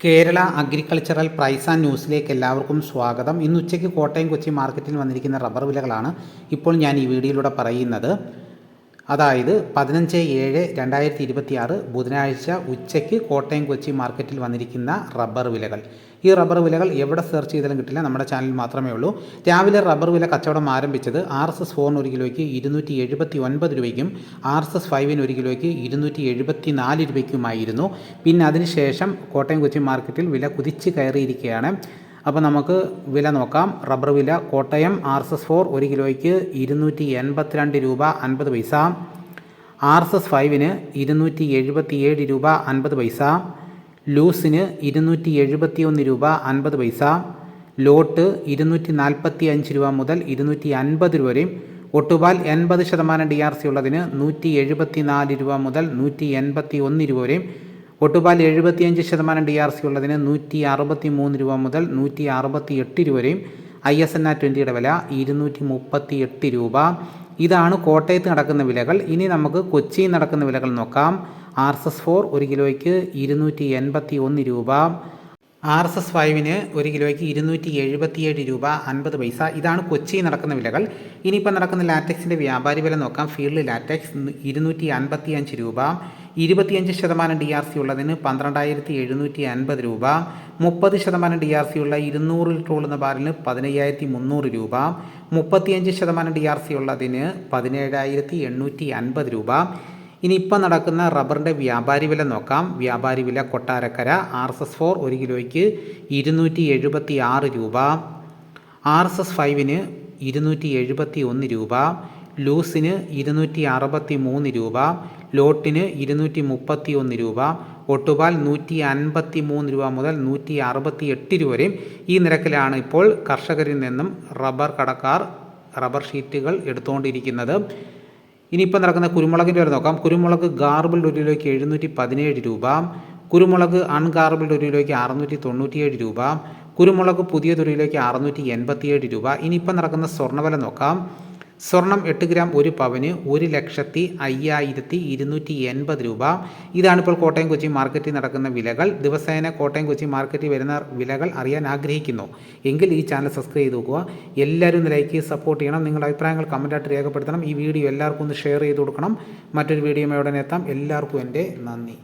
Kerala agricultural price and ന്യൂസിലേക്ക് എല്ലാവർക്കും സ്വാഗതം. ഇന്ന് ഉച്ചയ്ക്ക് കോട്ടയം കൊച്ചി മാർക്കറ്റിൽ വന്നിരിക്കുന്ന റബ്ബർ വിലകളാണ് ഇപ്പോൾ ഞാൻ ഈ വീഡിയോയിലൂടെ പറയുന്നത്. അതായത് 15/7/2026 ബുധനാഴ്ച ഉച്ചയ്ക്ക് കോട്ടയം കൊച്ചി മാർക്കറ്റിൽ വന്നിരിക്കുന്ന റബ്ബർ വിലകൾ. ഈ റബ്ബർ വിലകൾ എവിടെ സെർച്ച് ചെയ്താലും കിട്ടില്ല, നമ്മുടെ ചാനലിൽ മാത്രമേ ഉള്ളൂ. രാവിലെ റബ്ബർ വില കച്ചവടം ആരംഭിച്ചത് RSS 4 ഒരു കിലോയ്ക്ക് 279 രൂപയ്ക്കും RSS 5 ഒരു കിലോയ്ക്ക് 274 രൂപയ്ക്കുമായിരുന്നു. പിന്നെ അതിനുശേഷം കോട്ടയം കൊച്ചി മാർക്കറ്റിൽ വില കുതിച്ച് കയറിയിരിക്കുകയാണ്. അപ്പോൾ നമുക്ക് വില നോക്കാം. റബ്ബർ വില കോട്ടയം RSS 4 ഒരു കിലോയ്ക്ക് 282 രൂപ 50 പൈസ, RSS 5 277 രൂപ 50 പൈസ, ലൂസിന് 271 രൂപ 50 പൈസ, ലോട്ട് 245 രൂപ മുതൽ 250 രൂപ വരെയും, ഒട്ടുപാൽ 80% DRC ഉള്ളതിന് 174 രൂപ മുതൽ 181 രൂപ വരെയും, ഒട്ടുപാൽ 75% DRC ഉള്ളതിന് 163 രൂപ മുതൽ 168 രൂപ വരെയും, ISNR 20യുടെ വില 238 രൂപ. ഇതാണ് കോട്ടയത്ത് നടക്കുന്ന വിലകൾ. ഇനി നമുക്ക് കൊച്ചിയിൽ നടക്കുന്ന വിലകൾ നോക്കാം. RSS 4 ഒരു കിലോയ്ക്ക് 281 രൂപ, RSS 5 ഒരു കിലോയ്ക്ക് 277 രൂപ 50 പൈസ. ഇതാണ് കൊച്ചിയിൽ നടക്കുന്ന വിലകൾ. ഇനിയിപ്പോൾ നടക്കുന്ന ലാറ്റക്സിൻ്റെ വ്യാപാരി വില നോക്കാം. ഫീൽഡ് ലാറ്റക്സ് 255 രൂപ, 25% DRC ഉള്ളതിന് 12,750 രൂപ, 30% DRC ഉള്ള 200 ലിറ്റർ ഉള്ളുന്ന ബാരലിന് 15,300 രൂപ, 35% DRC ഉള്ളതിന് 17,850 രൂപ. ഇനിയിപ്പോൾ നടക്കുന്ന റബ്ബറിൻ്റെ വ്യാപാരി വില നോക്കാം. വ്യാപാരി വില കൊട്ടാരക്കര RSS 4 ഒരു കിലോയ്ക്ക് 276 രൂപ, RSS 5 271 രൂപ, ലൂസിന് 263 രൂപ, ലോട്ടിന് 231 രൂപ, ഒട്ടുപാൽ 153 രൂപ മുതൽ 168 രൂപ വരെയും. ഈ നിരക്കിലാണ് ഇപ്പോൾ കർഷകരിൽ നിന്നും റബ്ബർ കടക്കാർ റബ്ബർ ഷീറ്റുകൾ എടുത്തുകൊണ്ടിരിക്കുന്നത്. ഇനിയിപ്പോൾ നടക്കുന്ന കുരുമുളകിൻ്റെ വില നോക്കാം. കുരുമുളക് ഗാർബിൾഡ് ഒരു കിലോയ്ക്ക് 717 രൂപ, കുരുമുളക് അൺഗാർബിൾഡ് ഒരു കിലോയ്ക്ക് 697 രൂപ, കുരുമുളക് പുതിയത് ഒരു കിലോയ്ക്ക് 687 രൂപ. ഇനിയിപ്പോൾ നടക്കുന്ന സ്വർണ്ണവില നോക്കാം. സ്വർണം 8 ഗ്രാം 1 പവന് 1,05,280 രൂപ. ഇതാണിപ്പോൾ കോട്ടയം കൊച്ചി മാർക്കറ്റിൽ നടക്കുന്ന വിലകൾ. ദിവസേന കോട്ടയം കൊച്ചി മാർക്കറ്റിൽ വരുന്ന വിലകൾ അറിയാൻ ആഗ്രഹിക്കുന്നു എങ്കിൽ ഈ ചാനൽ സബ്സ്ക്രൈബ് ചെയ്ത് നോക്കുക. എല്ലാവരും ലൈക്ക് സപ്പോർട്ട് ചെയ്യണം. നിങ്ങളുടെ അഭിപ്രായങ്ങൾ കമൻറ്റായിട്ട് രേഖപ്പെടുത്തണം. ഈ വീഡിയോ എല്ലാവർക്കും ഒന്ന് ഷെയർ ചെയ്ത് കൊടുക്കണം. മറ്റൊരു വീഡിയോയുമായി ഉടനെ എത്താം. എല്ലാവർക്കും എൻ്റെ നന്ദി.